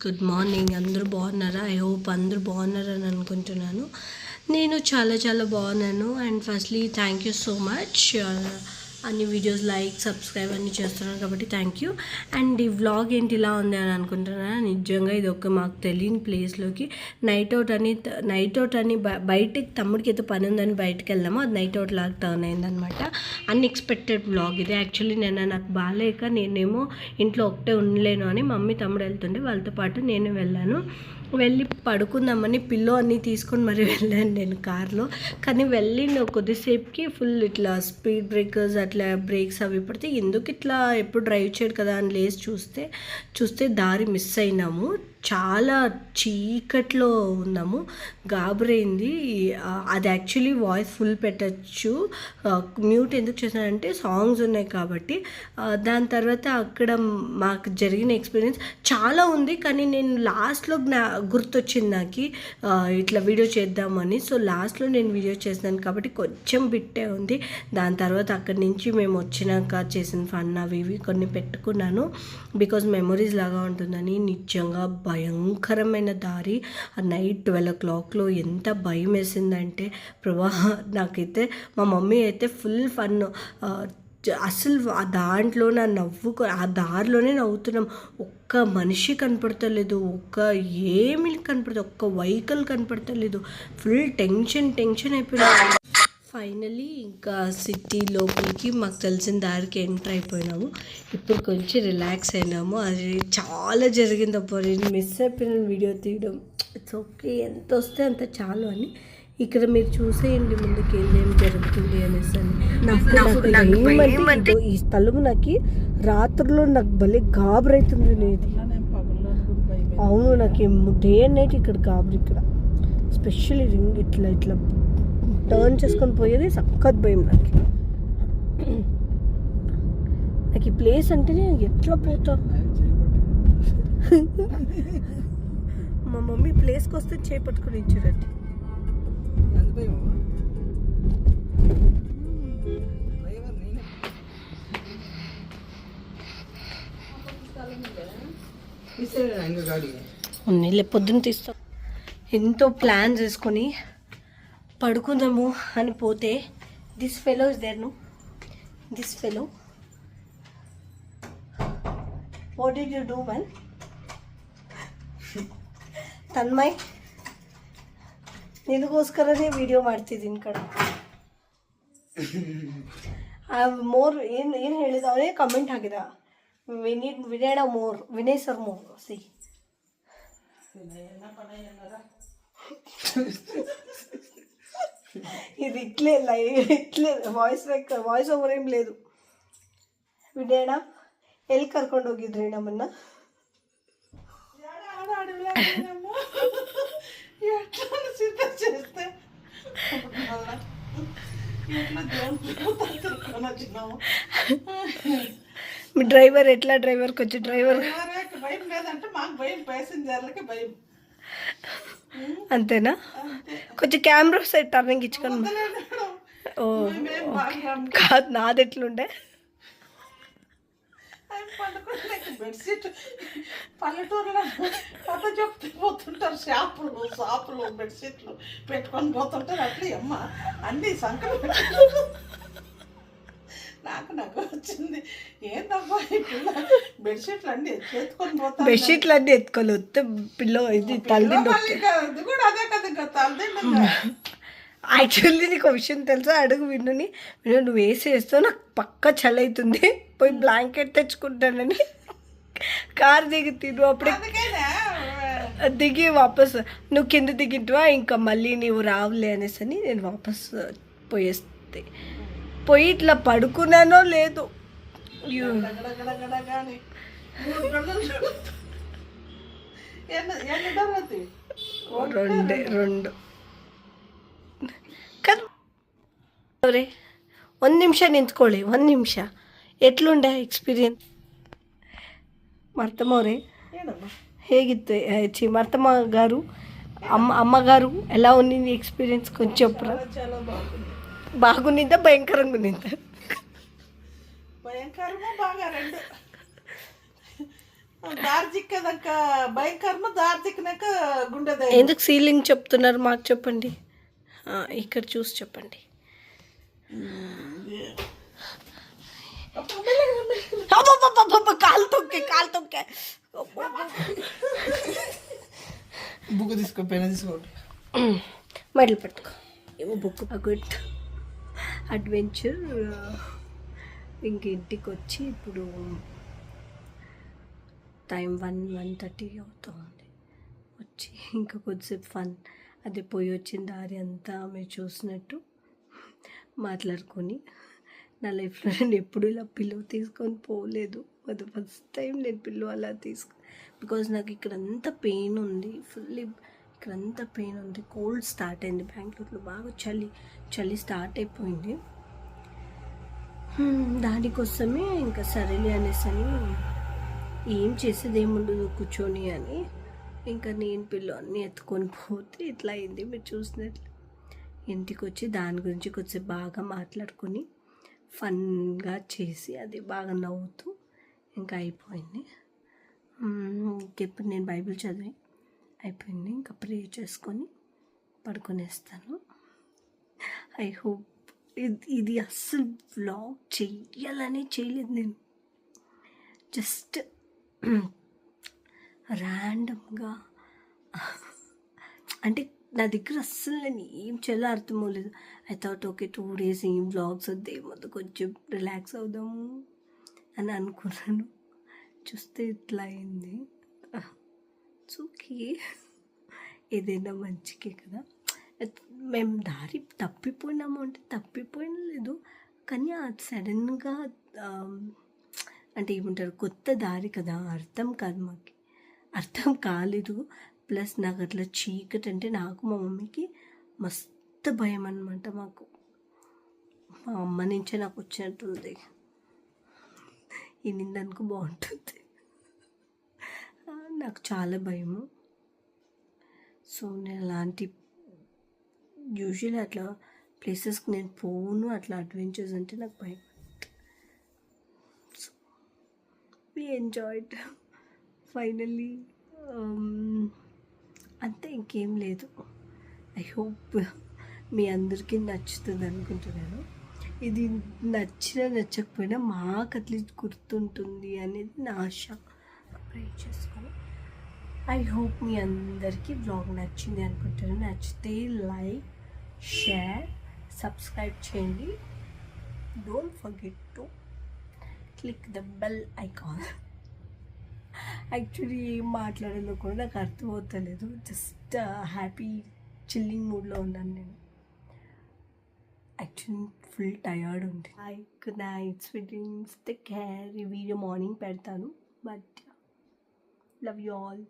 Good morning. అందరూ బాగున్నారా? I hope అందరూ బాగున్నారని అనుకుంటున్నాను. నేను చాలా బాగున్నాను. And firstly thank you so much. అన్ని వీడియోస్ లైక్ సబ్స్క్రైబ్ అన్నీ చేస్తున్నాను కాబట్టి థ్యాంక్ యూ. అండ్ ఈ వ్లాగ్ ఏంటి ఇలా ఉంది అని అనుకుంటున్నాను. నిజంగా ఇది ఒక మాకు తెలియని ప్లేస్లోకి నైట్ అవుట్ అని బయటికి తమ్ముడికి అయితే పని ఉందని బయటకు వెళ్ళాము. అది నైట్ అవుట్ లాగా టర్న్ అయిందనమాట. అన్ఎక్స్పెక్టెడ్ వ్లాగ్ ఇది. యాక్చువల్లీ నాకు బాగాలేక నేనేమో ఇంట్లో ఒకటే ఉండలేను అని మమ్మీ తమ్ముడు వెళ్తుండే వాళ్ళతో పాటు నేను వెళ్ళి పడుకుందామని పిల్లో అన్నీ తీసుకొని మరి వెళ్ళాను నేను కార్లో. కానీ వెళ్ళిన కొద్దిసేపుకి ఫుల్ ఇట్లా స్పీడ్ బ్రేకర్స్ అట్లా బ్రేక్స్ అవి పడితే ఎందుకు ఇట్లా ఎప్పుడు డ్రైవ్ చేయడు కదా అని లేసి చూస్తే దారి మిస్ అయినాము. చాలా చీకట్లో ఉన్నాము. గాబరైంది. అది యాక్చువల్లీ వాయిస్ ఫుల్ పెట్టచ్చు, మ్యూట్ ఎందుకు చేశానంటే సాంగ్స్ ఉన్నాయి కాబట్టి. దాని తర్వాత అక్కడ మాకు జరిగిన ఎక్స్పీరియన్స్ చాలా ఉంది. కానీ నేను లాస్ట్లో గుర్తొచ్చింది నాకు ఇట్లా వీడియో చేద్దామని. సో లాస్ట్లో నేను వీడియో చేసినాను కాబట్టి కొంచెం బిట్టే ఉంది. దాని తర్వాత అక్కడి నుంచి మేము వచ్చినాక చేసిన ఫన్ అవి ఇవి కొన్ని పెట్టుకున్నాను, బికాజ్ మెమొరీస్ లాగా ఉంటుందని. నిజంగా భయంకరమైన దారి. నైట్ 12 o'clockలో ఎంత భయం వేసిందంటే ప్రభా, నాకైతే మా మమ్మీ అయితే ఫుల్ ఫన్. అసలు ఆ దాంట్లో ఆ దారిలోనే నవ్వుతున్నాం. ఒక్క మనిషి కనపడతలేదు, ఏమీ కనపడదు, ఒక్క వెహికల్ కనపడతలేదు. ఫుల్ టెన్షన్ అయిపోయింది. ఫైనలీ ఇంకా సిటీ లోపలికి మాకు తెలిసిన దారికి ఎంటర్ అయిపోయినాము. ఇప్పుడు కొంచెం రిలాక్స్ అయినాము. అది చాలా జరిగింది అప్పుడు. నేను మిస్ అయిపోయిన వీడియో తీయడం. ఇట్స్ ఓకే, ఎంత వస్తే అంత చాలు అని. ఇక్కడ మీరు చూసేయండి ముందుకు ఏం జరుగుతుంది అనేసి అని. నాకు ఈ స్థలం నాకు రాత్రిలో నాకు భలే గాబరైతుంది. నేది అవును, నాకు డే అండ్ నైట్ ఇక్కడ గాబరి. ఇక్కడ స్పెషల్లీ రింగ్ ఇట్లా టర్న్ చేసుకొని పోయేది సక్కత్ భయం నాకు ఈ ప్లేస్ అంటేనే ఎట్లా పోతా. మా మమ్మీ ప్లేస్కి వస్తే చేపట్టుకుని ఇచ్చారండి. పొద్దున్న తీస్తాం. ఎంతో ప్లాన్ చేసుకొని పడుకుందాము అని పోతే this fellow is there. This fellow, what did you do man? Tanmay ನಿನಗೋಸ್ಕರನೇ video ಮಾಡ್ತಿದ್ದೀನಿ ಕಣ. ಮೋರ್ ಏನು ಹೇಳಿದ ಅವನೇ ಕಮೆಂಟ್ ಹಾಕಿದ, ವಿನಯಡ ಮೋರ್, ವಿನಯ್ ಸರ್ ಮೋರ್. ಸಿ ఇది ఇట్లే వాయిಸ್ ఓవర్ ఏం లేదు. వినయడ ఎಲ್ಲಿ కర్ಕೊಂಡು ಹೋಗಿದ್ರಿ ನಮ್ಮನ್ನ? మీ డ్రైవర్ ఎట్లా? డ్రైవర్ కొంచెం డ్రైవర్ భయం లేదంటే మాకు భయం, ప్యాసింజర్లకి భయం. అంతేనా? కొంచెం కెమెరా సైడ్ టర్నింగ్ ఇచ్చుకొని. ఓ కాదు, నాది ఎట్లుండే బెడ్షీట్ పల్లెటూరులో కథ చెప్తూ పోతుంటారు. షాపులు బెడ్షీట్లు పెట్టుకొని పోతుంటారు. అట్లే అమ్మ అన్ని సంకలు నాకు వచ్చింది. ఏందమ్మా ఈ పిల్ల బెడ్షీట్లు అన్నీ ఎత్తుకొని పోతా. బెడ్షీట్లు అన్నీ ఎత్తుకొని వస్తే పిల్ల ఇది తల్లిండి. ఇది కూడా అదే కదా, ఇంకా తల్లిండి. యాక్చువల్లీ నీకు ఒక విషయం తెలుసా? అడుగు విన్నుని. నువ్వు వేసేస్తావు, నాకు పక్క చలి అవుతుంది, పోయి బ్లాంకెట్ తెచ్చుకుంటానని కార్ దిగి తిను. అప్పుడే దిగి వాపస్ నువ్వు కింద దిగింటువా, ఇంకా మళ్ళీ నీవు రావులే అనేసి అని నేను వాపస్ పోయేస్తే పోయి ఇట్లా పడుకున్నానో లేదు. రెండు కదా. ಒಂದು ನಿಮಿಷ ನಿಂತ್ಕೊಳ್ಳಿ, ಒಂದು ನಿಮಿಷ. ಎಟ್ಲುಂಡೆ ಎಕ್ಸ್ಪೀರಿಯನ್ಸ್? మర్తమోరే ಹೇಗಿತ್ತು? మర్తమ్మ గారు, అమ్మగారు ఎలా ఉంది ఎక్స్పీరియన్స్? కొంచెం చెప్పురా. బాగుండిందా భయంకరంగా ఉండిందా? భయంకరంగా బాగా రెండు. దారి చిక్కదాక భయంకరము, దారి చిక్కినాక గుండె ఎందుకు సీలింగ్ చెప్తున్నారు మాకు చెప్పండి, ఇక్కడ చూసి చెప్పండి. కాలు తొక్కే బుక్ తీసుకో, పెన్ తీసుకోండి, మెడల్ పట్టుకో. ఏమో బుక్ గుడ్ అడ్వెంచర్. ఇంక ఇంటికి వచ్చి ఇప్పుడు టైం 1:30 అవుతుంది. వచ్చి ఇంకా కొద్దిసేపు ఫన్, అదే పోయి వచ్చిన దారి అంతా మీరు చూసినట్టు మాట్లాడుకొని. నా లైఫ్లో నేను ఎప్పుడు ఇలా పిల్లో తీసుకొని పోలేదు, అది ఫస్ట్ టైం నేను పిల్లో అలా బికాజ్ నాకు ఇక్కడ అంతా పెయిన్ ఉంది, ఫుల్లీ ఇక్కడంతా పెయిన్ ఉంది. కోల్డ్ స్టార్ట్ అయింది బెంగళూరులో, బాగా చలి స్టార్ట్ అయిపోయింది. దానికోసమే ఇంకా సరేలే అనేసి అని, ఏం చేసేది ఏముండదు కూర్చొని అని, ఇంకా నేను పిల్లో అన్నీ ఎత్తుకొని పోతే ఇట్లా అయింది మీరు చూసినట్లు. ఇంటికి వచ్చి దాని గురించి కొంచెం బాగా మాట్లాడుకొని ఫన్గా చేసి అది బాగా నవ్వుతూ ఇంకా అయిపోయింది. ఇంకెప్పుడు నేను బైబిల్ చదివి అయిపోయింది, ఇంకా ప్రే చేసుకొని పడుకొనేస్తాను. ఐ హోప్ ఇది అస్సలు వ్లాగ్ చెయ్యాలని చేయలేదు నేను, జస్ట్ ర్యాండమ్గా, అంటే నా దగ్గర అస్సలు నేను ఏం చేయాలో అర్థమవలేదు. ఐ థాట్ ఓకే 2 days ఏం వ్లాగ్స్ వద్దే, మొత్తం కొంచెం రిలాక్స్ అవుదాము అని అనుకున్నాను. చూస్తే ఇట్లా అయింది. ఓకే, ఏదైనా మంచికే కదా. మేము దారి తప్పిపోయినాము అంటే తప్పిపోయిన లేదు, కానీ అది సడన్గా అంటే ఏమంటారు, కొత్త దారి కదా, అర్థం కాదు, మాకు అర్థం కాలేదు. ప్లస్ నాకు అట్లా చీకటి అంటే నాకు మా మమ్మీకి మస్తు భయం అనమాట. మాకు మా అమ్మ నుంచే నాకు వచ్చినట్టుంది, ఇన్నిందనుకో బాగుంటుంది. నాకు చాలా భయము. సో నేను అలాంటి యూజువల్లీ అట్లా ప్లేసెస్కి నేను పోను, అట్లా అడ్వెంచర్స్ అంటే నాకు భయం. So we enjoyed finally. అంతే, ఇంకేం లేదు. ఐ హోప్ మీ అందరికీ నచ్చుతుంది అనుకుంటున్నాను. ఇది నచ్చకపోయినా మాకు అట్లీస్ట్ గుర్తుంటుంది అనేది నా ఆశ. ప్రే చేసుకోవాలి. ఐ హోప్ మీ అందరికీ బ్లాగ్ నచ్చింది అనుకుంటున్నాను. నచ్చితే లైక్, షేర్, సబ్స్క్రైబ్ చేయండి. Don't forget to click the bell icon. Actually ఏం మాట్లాడాలో కూడా నాకు అర్థమవుతలేదు, జస్ట్ హ్యాపీ చిల్లింగ్ మూడ్లో ఉన్నాను నేను. యాక్చువల్లీ ఫుల్ టయర్డ్ ఉంది. Good night sweet dreams, take care. ఈ వీడియో మార్నింగ్ పెడతాను, బట్ లవ్ యూ ఆల్.